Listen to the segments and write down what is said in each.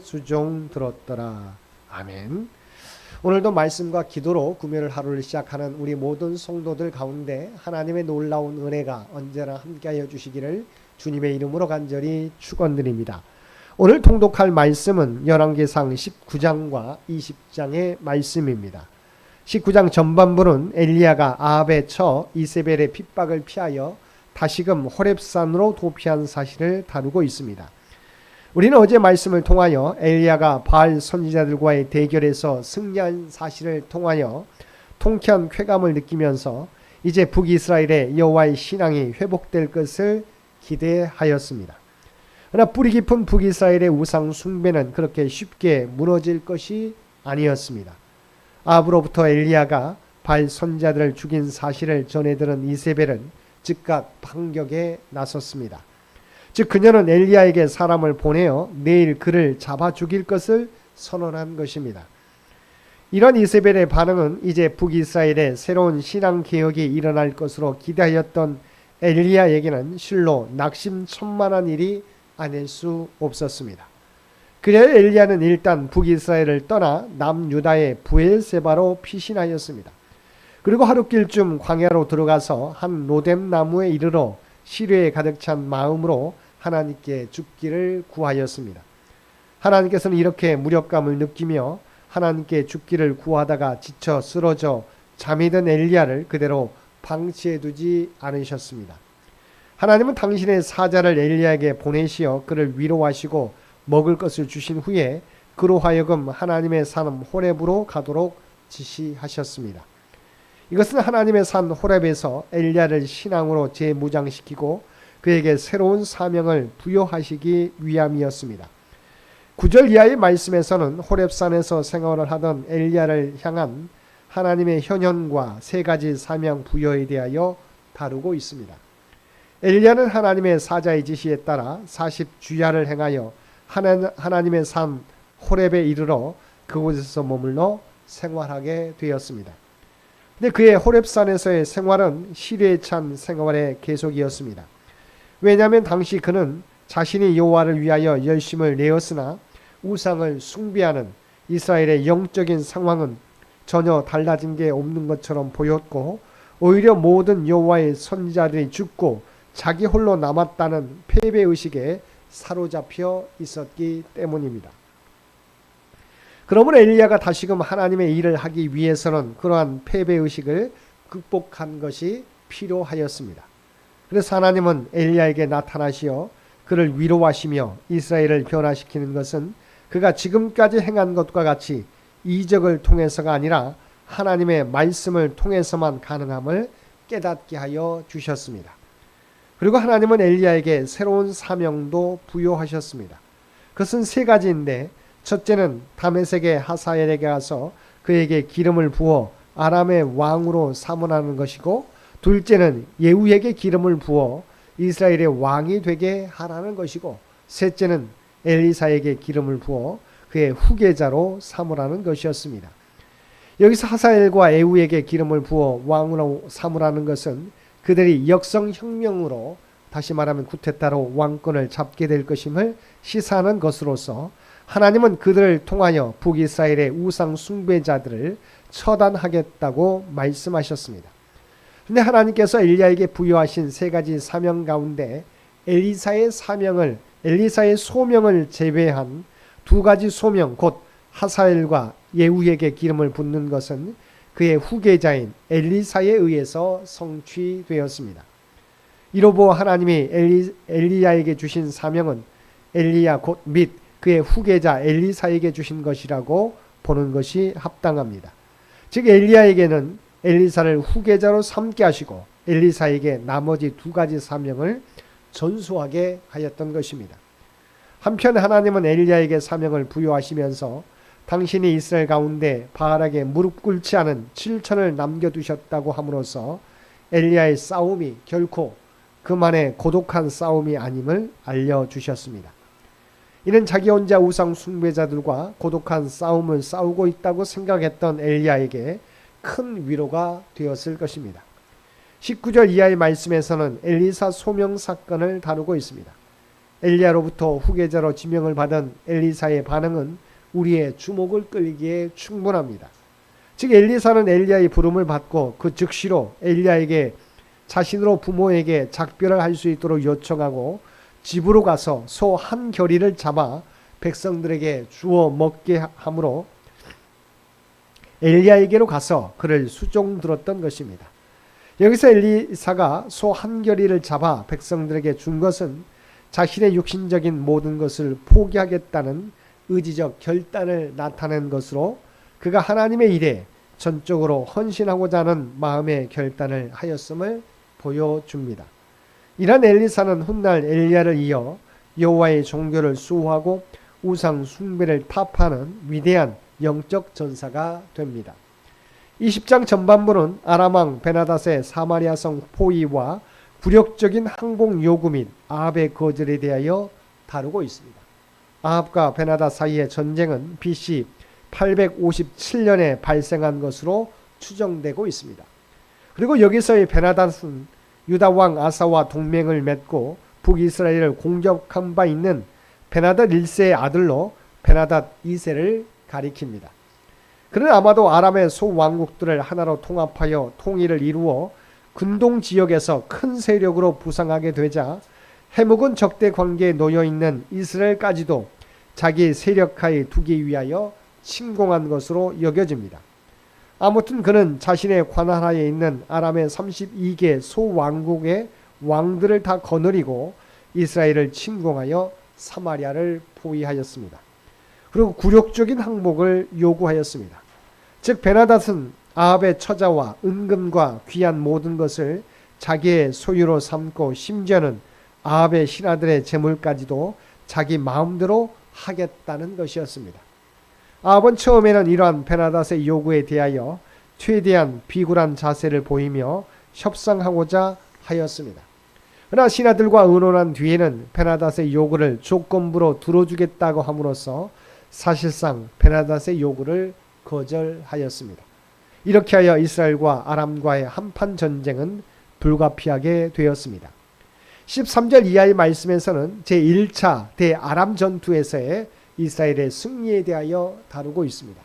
수종 들었더라. 아멘. 오늘도 말씀과 기도로 금요일 하루를 시작하는 우리 모든 성도들 가운데 하나님의 놀라운 은혜가 언제나 함께하여 주시기를 주님의 이름으로 간절히 축원드립니다. 오늘 통독할 말씀은 열왕기상 19장과 20장의 말씀입니다. 19장 전반부는 엘리야가 아합에 처 이세벨의 핍박을 피하여 다시금 호렙산으로 도피한 사실을 다루고 있습니다. 우리는 어제 말씀을 통하여 엘리야가 바알 선지자들과의 대결에서 승리한 사실을 통하여 통쾌한 쾌감을 느끼면서 이제 북이스라엘의 여호와의 신앙이 회복될 것을 기대하였습니다. 그러나 뿌리 깊은 북이스라엘의 우상 숭배는 그렇게 쉽게 무너질 것이 아니었습니다. 아합으로부터 엘리야가 바알 선지자들을 죽인 사실을 전해들은 이세벨은 즉각 반격에 나섰습니다. 즉 그녀는 엘리야에게 사람을 보내어 내일 그를 잡아 죽일 것을 선언한 것입니다. 이런 이세벨의 반응은 이제 북이스라엘의 새로운 신앙개혁이 일어날 것으로 기대하였던 엘리야에게는 실로 낙심천만한 일이 아닐 수 없었습니다. 그래야 엘리야는 일단 북이스라엘을 떠나 남유다의 부엘세바로 피신하였습니다. 그리고 하룻길쯤 광야로 들어가서 한 로뎀 나무에 이르러 시뢰에 가득 찬 마음으로 하나님께 죽기를 구하였습니다. 하나님께서는 이렇게 무력감을 느끼며 하나님께 죽기를 구하다가 지쳐 쓰러져 잠이 든 엘리야를 그대로 방치해 두지 않으셨습니다. 하나님은 당신의 사자를 엘리야에게 보내시어 그를 위로하시고 먹을 것을 주신 후에 그로 하여금 하나님의 산 호렙으로 가도록 지시하셨습니다. 이것은 하나님의 산 호렙에서 엘리야를 신앙으로 재무장시키고 그에게 새로운 사명을 부여하시기 위함이었습니다. 9절 이하의 말씀에서는 호렙산에서 생활을 하던 엘리야를 향한 하나님의 현현과 세 가지 사명 부여에 대하여 다루고 있습니다. 엘리야는 하나님의 사자의 지시에 따라 40주야를 행하여 하나님의 산 호렙에 이르러 그곳에서 머물러 생활하게 되었습니다. 근데 그의 호렙산에서의 생활은 시뢰에 찬 생활의 계속이었습니다. 왜냐하면 당시 그는 자신이 여호와를 위하여 열심을 내었으나 우상을 숭배하는 이스라엘의 영적인 상황은 전혀 달라진 게 없는 것처럼 보였고 오히려 모든 여호와의 선지자들이 죽고 자기 홀로 남았다는 패배의식에 사로잡혀 있었기 때문입니다. 그러므로 엘리야가 다시금 하나님의 일을 하기 위해서는 그러한 패배의식을 극복한 것이 필요하였습니다. 그래서 하나님은 엘리야에게 나타나시어 그를 위로하시며 이스라엘을 변화시키는 것은 그가 지금까지 행한 것과 같이 이적을 통해서가 아니라 하나님의 말씀을 통해서만 가능함을 깨닫게 하여 주셨습니다. 그리고 하나님은 엘리야에게 새로운 사명도 부여하셨습니다. 그것은 세 가지인데 첫째는 다메섹의 하사엘에게 가서 그에게 기름을 부어 아람의 왕으로 사문하는 것이고 둘째는 예후에게 기름을 부어 이스라엘의 왕이 되게 하라는 것이고 셋째는 엘리사에게 기름을 부어 그의 후계자로 삼으라는 것이었습니다. 여기서 하사엘과 예후에게 기름을 부어 왕으로 삼으라는 것은 그들이 역성혁명으로 다시 말하면 쿠데타로 왕권을 잡게 될 것임을 시사하는 것으로서 하나님은 그들을 통하여 북이스라엘의 우상 숭배자들을 처단하겠다고 말씀하셨습니다. 그런데 하나님께서 엘리야에게 부여하신 세 가지 사명 가운데 엘리사의 소명을 제외한 두 가지 소명 곧 하사엘과 예후에게 기름을 붓는 것은 그의 후계자인 엘리사에 의해서 성취되었습니다. 이로 보아 하나님이 엘리야에게 주신 사명은 엘리야 곧 및 그의 후계자 엘리사에게 주신 것이라고 보는 것이 합당합니다. 즉 엘리야에게는 엘리사를 후계자로 삼게 하시고 엘리사에게 나머지 두 가지 사명을 전수하게 하였던 것입니다. 한편 하나님은 엘리야에게 사명을 부여하시면서 당신이 이스라엘 가운데 바알에게 무릎 꿇지 않은 7천을 남겨두셨다고 함으로써 엘리야의 싸움이 결코 그만의 고독한 싸움이 아님을 알려주셨습니다. 이는 자기 혼자 우상 숭배자들과 고독한 싸움을 싸우고 있다고 생각했던 엘리야에게 큰 위로가 되었을 것입니다. 19절 이하의 말씀에서는 엘리사 소명 사건을 다루고 있습니다. 엘리야로부터 후계자로 지명을 받은 엘리사의 반응은 우리의 주목을 끌기에 충분합니다. 즉 엘리사는 엘리야의 부름을 받고 그 즉시로 엘리야에게 자신으로 부모에게 작별을 할 수 있도록 요청하고 집으로 가서 소 한 겨리를 잡아 백성들에게 주어 먹게 하므로 엘리야에게로 가서 그를 수종 들었던 것입니다. 여기서 엘리사가 소 한 겨리를 잡아 백성들에게 준 것은 자신의 육신적인 모든 것을 포기하겠다는 의지적 결단을 나타낸 것으로 그가 하나님의 일에 전적으로 헌신하고자 하는 마음의 결단을 하였음을 보여줍니다. 이런 엘리사는 훗날 엘리야를 이어 여호와의 종교를 수호하고 우상 숭배를 타파하는 위대한 영적 전사가 됩니다. 20장 전반부는 아람왕 베나닷의 사마리아성 포위와 굴욕적인 항복 요구 및 아합의 거절에 대하여 다루고 있습니다. 아합과 베나닷 사이의 전쟁은 BC 857년에 발생한 것으로 추정되고 있습니다. 그리고 여기서의 베나닷은 유다왕 아사와 동맹을 맺고 북이스라엘을 공격한 바 있는 베나닷 1세의 아들로 베나닷 2세를 가리킵니다. 그는 아마도 아람의 소왕국들을 하나로 통합하여 통일을 이루어 근동 지역에서 큰 세력으로 부상하게 되자 해묵은 적대 관계에 놓여있는 이스라엘까지도 자기 세력하에 두기 위하여 침공한 것으로 여겨집니다. 아무튼 그는 자신의 관할하에 있는 아람의 32개 소왕국의 왕들을 다 거느리고 이스라엘을 침공하여 사마리아를 포위하였습니다. 그리고 굴욕적인 항복을 요구하였습니다. 즉 베나닷은 아합의 처자와 은금과 귀한 모든 것을 자기의 소유로 삼고 심지어는 아합의 신하들의 재물까지도 자기 마음대로 하겠다는 것이었습니다. 아합은 처음에는 이러한 베나닷의 요구에 대하여 최대한 비굴한 자세를 보이며 협상하고자 하였습니다. 그러나 신하들과 의논한 뒤에는 베나닷의 요구를 조건부로 들어주겠다고 함으로써 사실상 베나닷의 요구를 거절하였습니다. 이렇게 하여 이스라엘과 아람과의 한판 전쟁은 불가피하게 되었습니다. 13절 이하의 말씀에서는 제1차 대아람 전투에서의 이스라엘의 승리에 대하여 다루고 있습니다.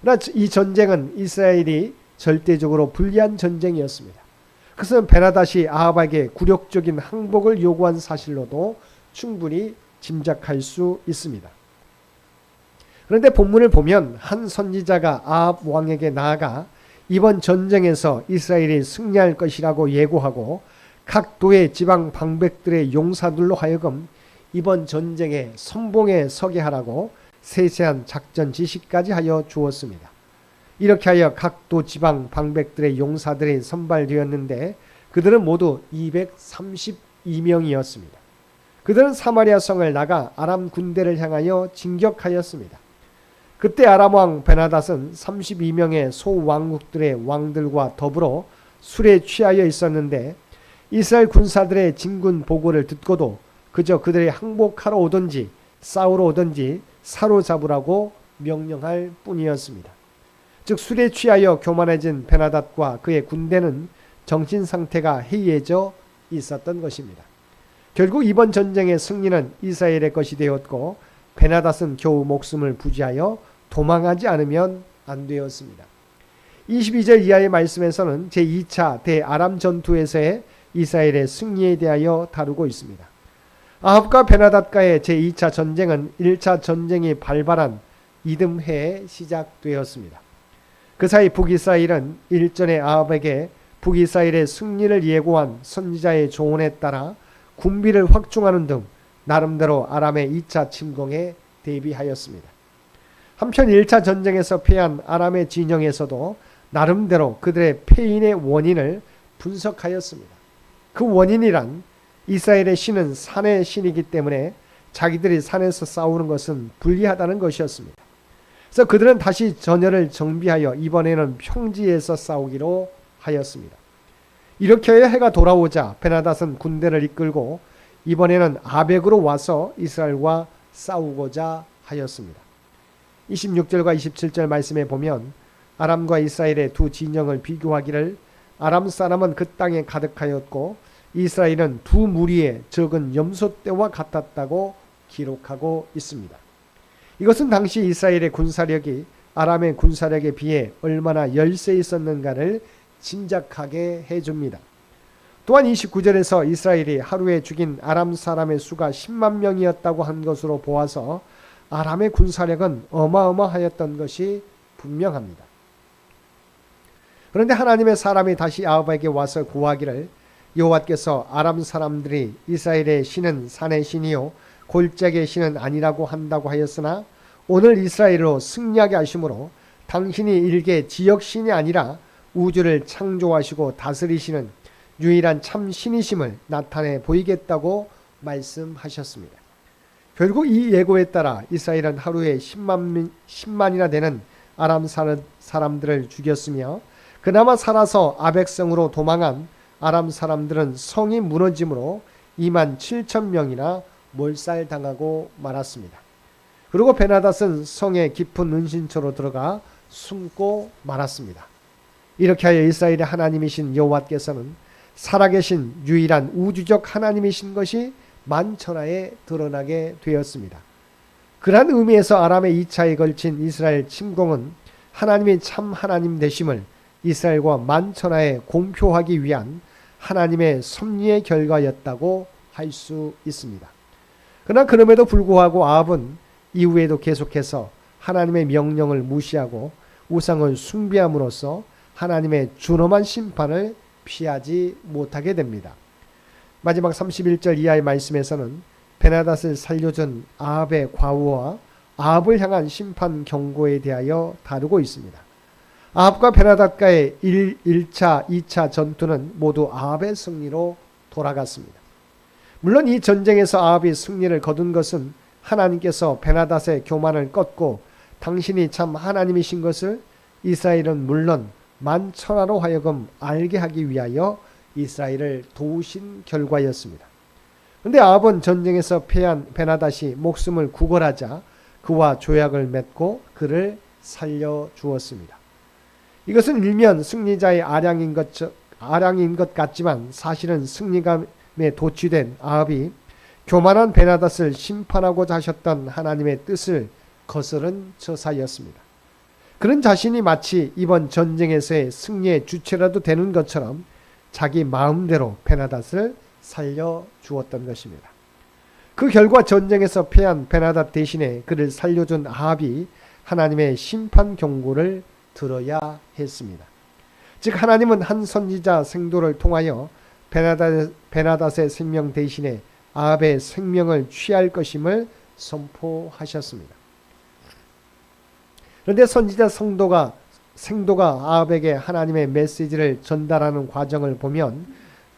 그러나 이 전쟁은 이스라엘이 절대적으로 불리한 전쟁이었습니다. 그것은 베나닷이 아합에게 굴욕적인 항복을 요구한 사실로도 충분히 짐작할 수 있습니다. 그런데 본문을 보면 한 선지자가 아합 왕에게 나아가 이번 전쟁에서 이스라엘이 승리할 것이라고 예고하고 각 도의 지방 방백들의 용사들로 하여금 이번 전쟁에 선봉에 서게 하라고 세세한 작전 지시까지 하여 주었습니다. 이렇게 하여 각 도 지방 방백들의 용사들이 선발되었는데 그들은 모두 232명이었습니다. 그들은 사마리아 성을 나가 아람 군대를 향하여 진격하였습니다. 그때 아람 왕 베나닷은 32명의 소왕국들의 왕들과 더불어 술에 취하여 있었는데 이스라엘 군사들의 진군 보고를 듣고도 그저 그들이 항복하러 오든지 싸우러 오든지 사로잡으라고 명령할 뿐이었습니다. 즉 술에 취하여 교만해진 베나닷과 그의 군대는 정신 상태가 해이해져 있었던 것입니다. 결국 이번 전쟁의 승리는 이스라엘의 것이 되었고 베나닷은 겨우 목숨을 부지하여 도망하지 않으면 안 되었습니다. 22절 이하의 말씀에서는 제2차 대아람 전투에서의 이스라엘의 승리에 대하여 다루고 있습니다. 아합과 베나닷과의 제2차 전쟁은 1차 전쟁이 발발한 이듬해에 시작되었습니다. 그 사이 북이스라엘은 일전에 아합에게 북이스라엘의 승리를 예고한 선지자의 조언에 따라 군비를 확충하는 등 나름대로 아람의 2차 침공에 대비하였습니다. 한편 1차 전쟁에서 패한 아람의 진영에서도 나름대로 그들의 패인의 원인을 분석하였습니다. 그 원인이란 이스라엘의 신은 산의 신이기 때문에 자기들이 산에서 싸우는 것은 불리하다는 것이었습니다. 그래서 그들은 다시 전열을 정비하여 이번에는 평지에서 싸우기로 하였습니다. 이렇게 해가 돌아오자 베나닷은 군대를 이끌고 이번에는 아벡으로 와서 이스라엘과 싸우고자 하였습니다. 26절과 27절 말씀에 보면 아람과 이스라엘의 두 진영을 비교하기를 아람 사람은 그 땅에 가득하였고 이스라엘은 두 무리의 적은 염소떼와 같았다고 기록하고 있습니다. 이것은 당시 이스라엘의 군사력이 아람의 군사력에 비해 얼마나 열세 있었는가를 짐작하게 해줍니다. 또한 29절에서 이스라엘이 하루에 죽인 아람 사람의 수가 10만 명이었다고 한 것으로 보아서 아람의 군사력은 어마어마하였던 것이 분명합니다. 그런데 하나님의 사람이 다시 아합에게 와서 구하기를 여호와께서 아람 사람들이 이스라엘의 신은 산의 신이요 골짜기의 신은 아니라고 한다고 하였으나 오늘 이스라엘로 승리하게 하심으로 당신이 일개 지역신이 아니라 우주를 창조하시고 다스리시는 유일한 참 신이심을 나타내 보이겠다고 말씀하셨습니다. 결국 이 예고에 따라 이스라엘은 하루에 10만이나 되는 아람 사람들을 죽였으며 그나마 살아서 아벡성으로 도망한 아람 사람들은 성이 무너짐으로 2만 7천 명이나 몰살당하고 말았습니다. 그리고 베나닷은 성의 깊은 은신처로 들어가 숨고 말았습니다. 이렇게 하여 이스라엘의 하나님이신 여호와께서는 살아계신 유일한 우주적 하나님이신 것이 만천하에 드러나게 되었습니다. 그러한 의미에서 아람의 2차에 걸친 이스라엘 침공은 하나님이 참 하나님 되심을 이스라엘과 만천하에 공표하기 위한 하나님의 섭리의 결과였다고 할 수 있습니다. 그러나 그럼에도 불구하고 아합은 이후에도 계속해서 하나님의 명령을 무시하고 우상을 숭배함으로써 하나님의 준엄한 심판을 피하지 못하게 됩니다. 마지막 31절 이하의 말씀에서는 베나닷을 살려준 아합의 과오와 아합을 향한 심판 경고에 대하여 다루고 있습니다. 아합과 베나닷과의 1차, 2차 전투는 모두 아합의 승리로 돌아갔습니다. 물론 이 전쟁에서 아합이 승리를 거둔 것은 하나님께서 베나닷의 교만을 꺾고 당신이 참 하나님이신 것을 이스라엘은 물론 만천하로 하여금 알게 하기 위하여 이스라엘을 도우신 결과였습니다. 그런데 아합은 전쟁에서 패한 베나닷이 목숨을 구걸하자 그와 조약을 맺고 그를 살려주었습니다. 이것은 일면 승리자의 아량인 것 같지만 사실은 승리감에 도취된 아합이 교만한 베나닷을 심판하고자 하셨던 하나님의 뜻을 거스른 처사였습니다. 그런 자신이 마치 이번 전쟁에서의 승리의 주체라도 되는 것처럼 자기 마음대로 베나닷을 살려주었던 것입니다. 그 결과 전쟁에서 패한 베나닷 대신에 그를 살려준 아합이 하나님의 심판 경고를 들어야 했습니다. 즉 하나님은 한 선지자 생도를 통하여 베나닷의 생명 대신에 아합의 생명을 취할 것임을 선포하셨습니다. 그런데 선지자 생도가 아합에게 하나님의 메시지를 전달하는 과정을 보면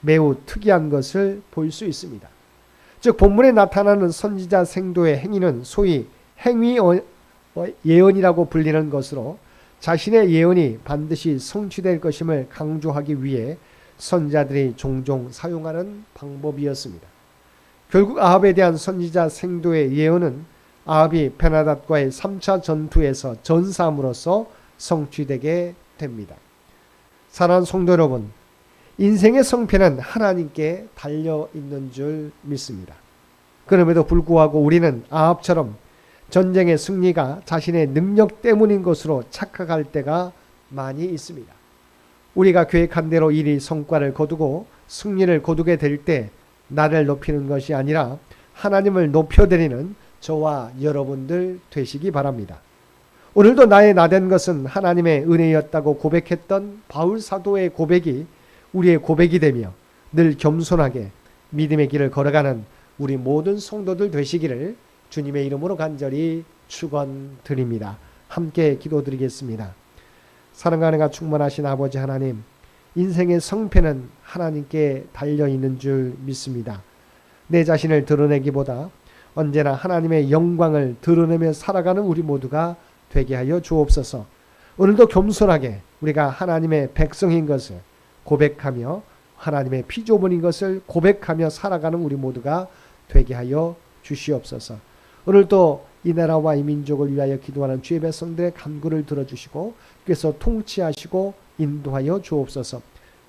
매우 특이한 것을 볼 수 있습니다. 즉 본문에 나타나는 선지자 생도의 행위는 소위 행위 예언이라고 불리는 것으로 자신의 예언이 반드시 성취될 것임을 강조하기 위해 선지자들이 종종 사용하는 방법이었습니다. 결국 아합에 대한 선지자 생도의 예언은 아합이 베나닷과의 3차 전투에서 전사함으로써 성취되게 됩니다. 사랑하는 성도 여러분, 인생의 성패는 하나님께 달려있는 줄 믿습니다. 그럼에도 불구하고 우리는 아합처럼 전쟁의 승리가 자신의 능력 때문인 것으로 착각할 때가 많이 있습니다. 우리가 계획한 대로 일이 성과를 거두고 승리를 거두게 될 때 나를 높이는 것이 아니라 하나님을 높여드리는 저와 여러분들 되시기 바랍니다. 오늘도 나의 나된 것은 하나님의 은혜였다고 고백했던 바울 사도의 고백이 우리의 고백이 되며 늘 겸손하게 믿음의 길을 걸어가는 우리 모든 성도들 되시기를 주님의 이름으로 간절히 축원드립니다. 함께 기도드리겠습니다. 사랑과 은혜가 충만하신 아버지 하나님, 인생의 성패는 하나님께 달려있는 줄 믿습니다. 내 자신을 드러내기보다 언제나 하나님의 영광을 드러내며 살아가는 우리 모두가 되게 하여 주옵소서. 오늘도 겸손하게 우리가 하나님의 백성인 것을 고백하며 하나님의 피조물인 것을 고백하며 살아가는 우리 모두가 되게 하여 주시옵소서. 오늘도 이 나라와 이 민족을 위하여 기도하는 주의 백성들의 간구를 들어주시고 그래서 통치하시고 인도하여 주옵소서.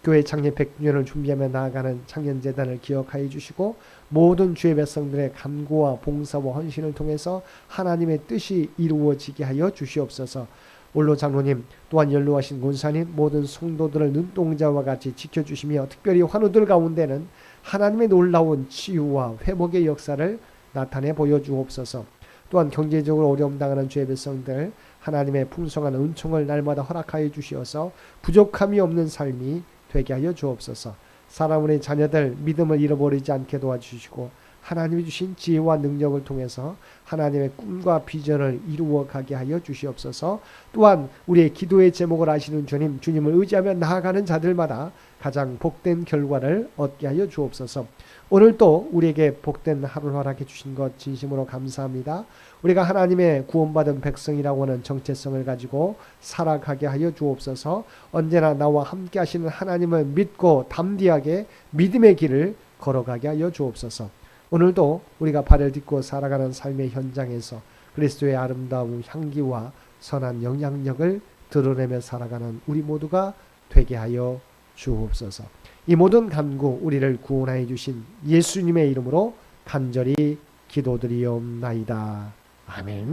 교회 창립 100주년을 준비하며 나아가는 창년재단을 기억하여 주시고 모든 주의 백성들의 간구와 봉사와 헌신을 통해서 하나님의 뜻이 이루어지게 하여 주시옵소서. 올로 장로님 또한 연로하신 권사님 모든 성도들을 눈동자와 같이 지켜주시며 특별히 환우들 가운데는 하나님의 놀라운 치유와 회복의 역사를 나타내 보여주옵소서. 또한 경제적으로 어려움 당하는 주의 백성들 하나님의 풍성한 은총을 날마다 허락하여 주시어서 부족함이 없는 삶이 되게 하여 주옵소서. 사랑하는 자녀들 믿음을 잃어버리지 않게 도와주시고 하나님이 주신 지혜와 능력을 통해서 하나님의 꿈과 비전을 이루어 가게 하여 주시옵소서. 또한 우리의 기도의 제목을 아시는 주님, 주님을 의지하며 나아가는 자들마다 가장 복된 결과를 얻게 하여 주옵소서. 오늘도 우리에게 복된 하루를 허락해 주신 것 진심으로 감사합니다. 우리가 하나님의 구원받은 백성이라고 하는 정체성을 가지고 살아가게 하여 주옵소서. 언제나 나와 함께 하시는 하나님을 믿고 담대하게 믿음의 길을 걸어가게 하여 주옵소서. 오늘도 우리가 발을 딛고 살아가는 삶의 현장에서 그리스도의 아름다운 향기와 선한 영향력을 드러내며 살아가는 우리 모두가 되게 하여 주옵소서. 이 모든 간구 우리를 구원하여 주신 예수님의 이름으로 간절히 기도드리옵나이다. 아멘.